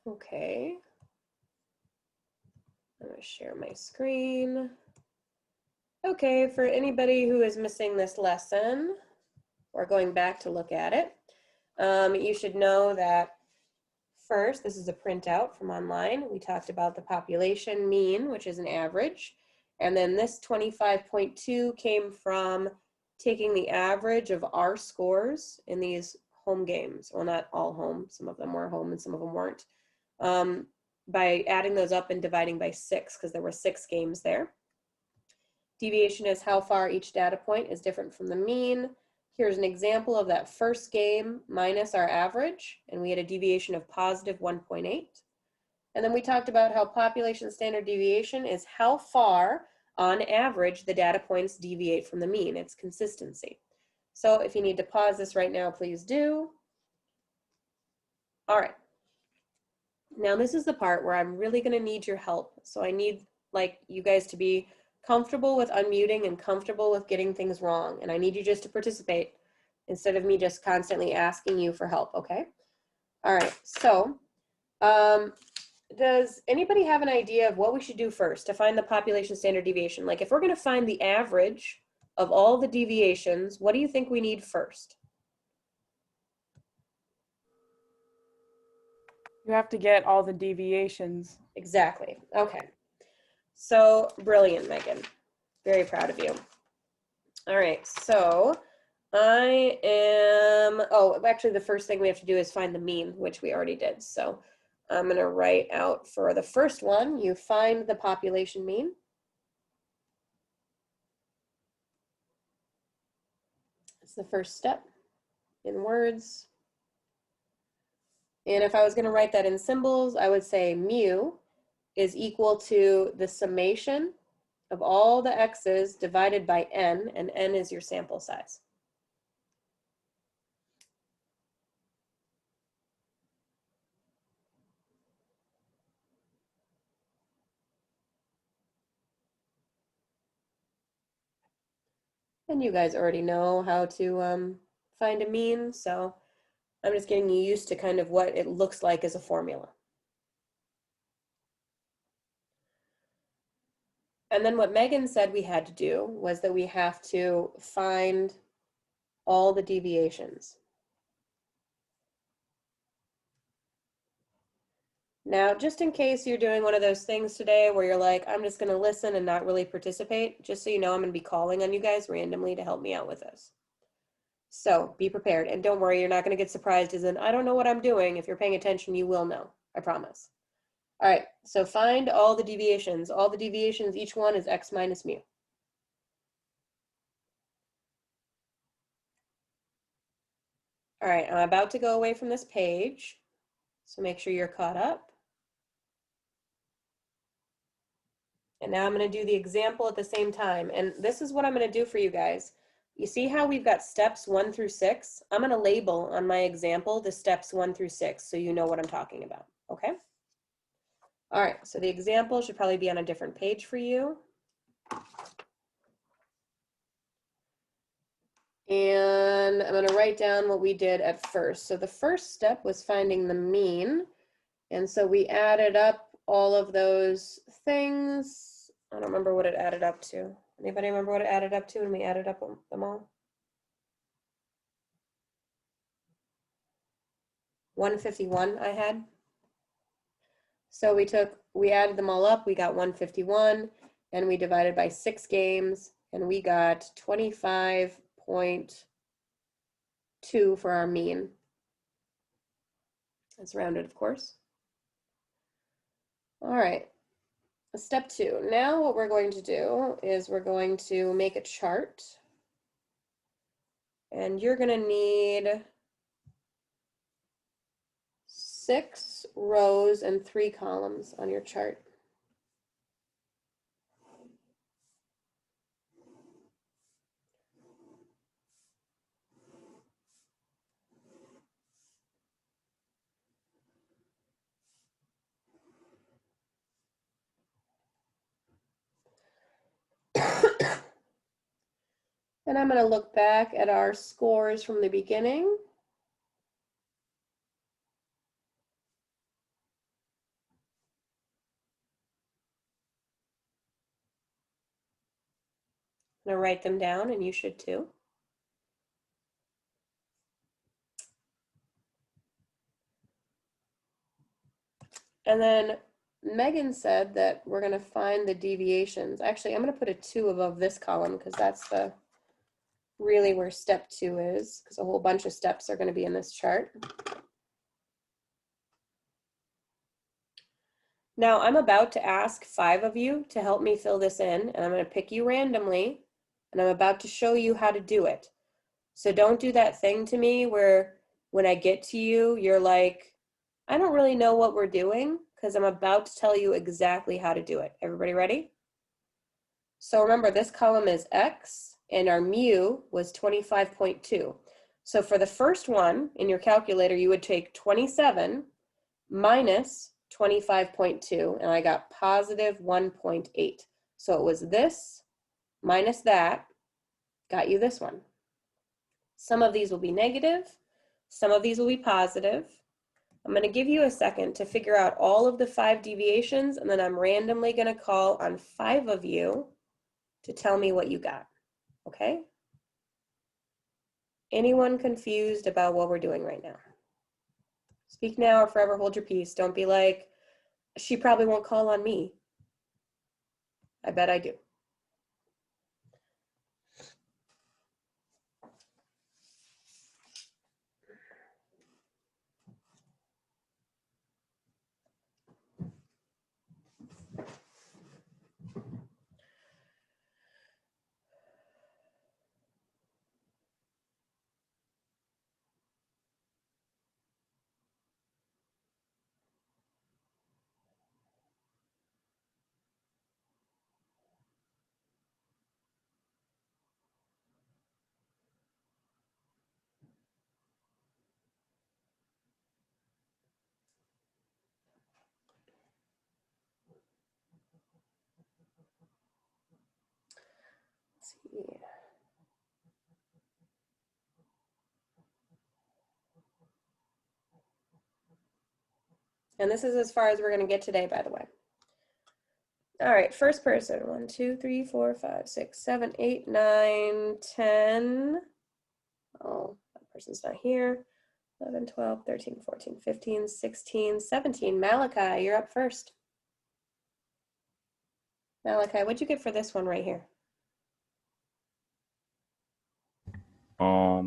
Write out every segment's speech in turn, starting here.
Okay. I'm going to share my screen. Okay, for anybody who is missing this lesson or going back to look at it, you should know that first, this is a printout from online. We talked about the population mean, which is an average. And then this 25.2 came from taking the average of our scores in these home games. Well, not all home. Some of them were home and some of them weren't. By adding those up and dividing by 6, because there were 6 games there. Deviation is how far each data point is different from the mean. Here's an example of that first game minus our average, and we had a deviation of positive 1.8. And then we talked about how population standard deviation is how far, on average, the data points deviate from the mean. It's consistency. So if you need to pause this right now, please do. All right. Now this is the part where I'm really going to need your help. So I need you guys to be comfortable with unmuting and comfortable with getting things wrong. And I need you just to participate instead of me just constantly asking you for help, okay? All right, so does anybody have an idea of what we should do first to find the population standard deviation? Like if we're going to find the average of all the deviations, what do you think we need first? You have to get all the deviations. Exactly. Okay. So brilliant, Megan. Very proud of you. All right. So I am, oh, actually the first thing we have to do is find the mean, which we already did. So I'm going to write out for the first one, you find the population mean. It's the first step in words. And if I was going to write that in symbols, I would say mu is equal to the summation of all the x's divided by n, and n is your sample size. And you guys already know how to find a mean, so I'm just getting you used to kind of what it looks like as a formula. And then what Megan said we had to do was that we have to find all the deviations. Now, just in case you're doing one of those things today where you're like, I'm just going to listen and not really participate, just so you know, I'm going to be calling on you guys randomly to help me out with this. So be prepared. And don't worry, you're not going to get surprised as in, I don't know what I'm doing. If you're paying attention, you will know. I promise. All right, so find all the deviations. All the deviations, each one is x minus mu. All right, I'm about to go away from this page, so make sure you're caught up. And now I'm going to do the example at the same time. And this is what I'm going to do for you guys. You see how we've got steps 1 through 6? I'm going to label on my example the steps 1 through 6 so you know what I'm talking about, okay? All right, so the example should probably be on a different page for you. And I'm going to write down what we did at first. So the first step was finding the mean. And so we added up all of those things. I don't remember what it added up to. Anybody remember what it added up to when we added up them all? 151 I had. So we added them all up, we got 151, and we divided by 6 games, and we got 25.2 for our mean. That's rounded, of course. All right, step 2. Now what we're going to do is we're going to make a chart. And you're going to need 6 rows and 3 columns on your chart. And I'm going to look back at our scores from the beginning. I'm gonna write them down and you should too. And then Megan said that we're gonna find the deviations. Actually, I'm gonna put a 2 above this column because that's the really where step 2 is, because a whole bunch of steps are gonna be in this chart. Now I'm about to ask 5 of you to help me fill this in, and I'm gonna pick you randomly, and I'm about to show you how to do it. So don't do that thing to me where when I get to you, you're like, I don't really know what we're doing, because I'm about to tell you exactly how to do it. Everybody ready? So remember, this column is X, and our mu was 25.2. So for the first one in your calculator, you would take 27 minus 25.2, and I got positive 1.8. So it was this minus that got you this one. Some of these will be negative, some of these will be positive. I'm going to give you a second to figure out all of the 5 deviations, and then I'm randomly going to call on 5 of you to tell me what you got, okay? Anyone confused about what we're doing right now? Speak now or forever hold your peace. Don't be like, she probably won't call on me. I bet I do. Let's see. And this is as far as we're going to get today, by the way. All right, first person. 1, 2, 3, 4, 5, 6, 7, 8, 9, 10. Oh, that person's not here. 11, 12, 13, 14, 15, 16, 17. Malachi, you're up first. Malachi, what'd you get for this one right here?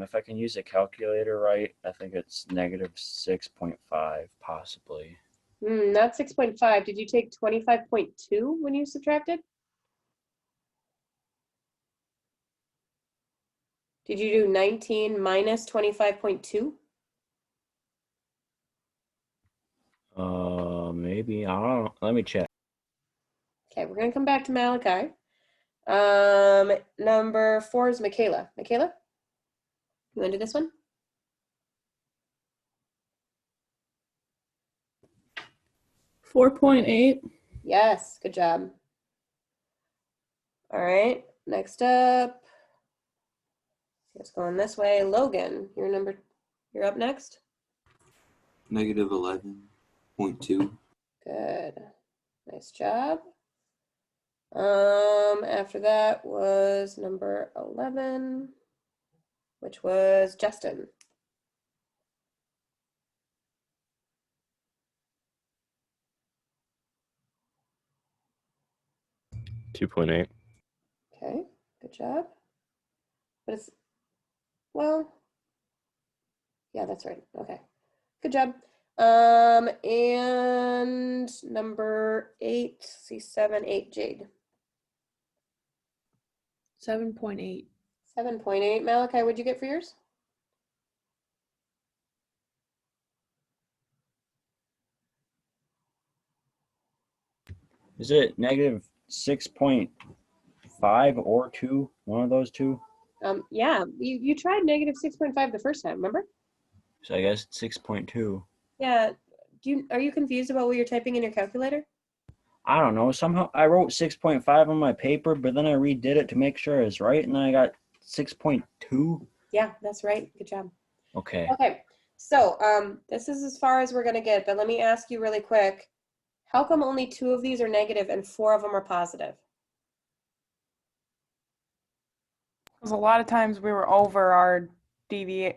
If I can use a calculator right, I think it's negative 6.5, possibly. Not 6.5. Did you take 25.2 when you subtracted? Did you do 19 minus 25.2? Maybe, I don't know. Let me check. Okay, we're gonna come back to Malachi. Number 4 is Michaela. Michaela, you wanna do this one? $4.8. Yes, good job. All right, next up. It's going this way. Logan, you're up next. Negative 11.2. Good. Nice job. After that was number 11, which was Justin. $2.8. Okay, good job. But it's, well, yeah, that's right. Okay, good job. And number 8, see 7, 8, Jade. 7.8. 7.8. Malachi, what'd you get for yours? Is it negative 6.5 or 2? One of those two? Yeah, you tried negative 6.5 the first time, remember? So I guess it's 6.2. Yeah. Are you confused about what you're typing in your calculator? I don't know. Somehow I wrote 6.5 on my paper, but then I redid it to make sure it's right, and then I got 6.2. Yeah, that's right. Good job. Okay. Okay, so this is as far as we're gonna get, but let me ask you really quick. How come only 2 of these are negative and 4 of them are positive? Because a lot of times we were over our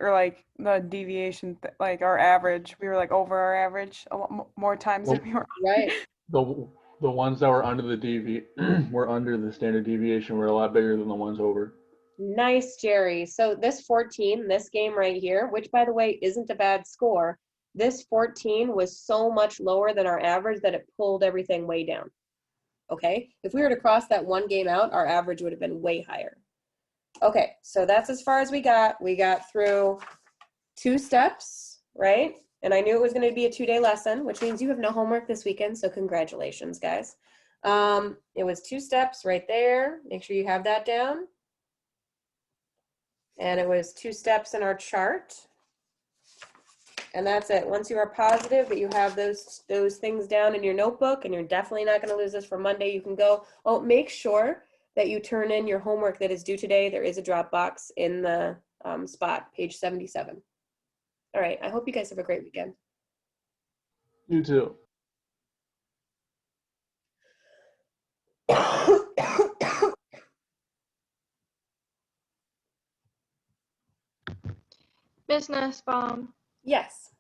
or like the deviation, like our average. We were like over our average a lot more times than we were. Right. The ones that were under the were under the standard deviation were a lot bigger than the ones over. Nice, Jerry. So this 14, this game right here, which by the way isn't a bad score, this 14 was so much lower than our average that it pulled everything way down. Okay, if we were to cross that one game out, our average would have been way higher. Okay, so that's as far as we got. We got through 2 steps, right? And I knew it was going to be a 2-day lesson, which means you have no homework this weekend, so congratulations, guys. It was 2 steps right there. Make sure you have that down. And it was 2 steps in our chart. And that's it. Once you are positive that you have those things down in your notebook, and you're definitely not going to lose this for Monday, you can go. Oh, make sure that you turn in your homework that is due today. There is a drop box in the spot, page 77. All right. I hope you guys have a great weekend. You too. Miss Nussbaum, Yes.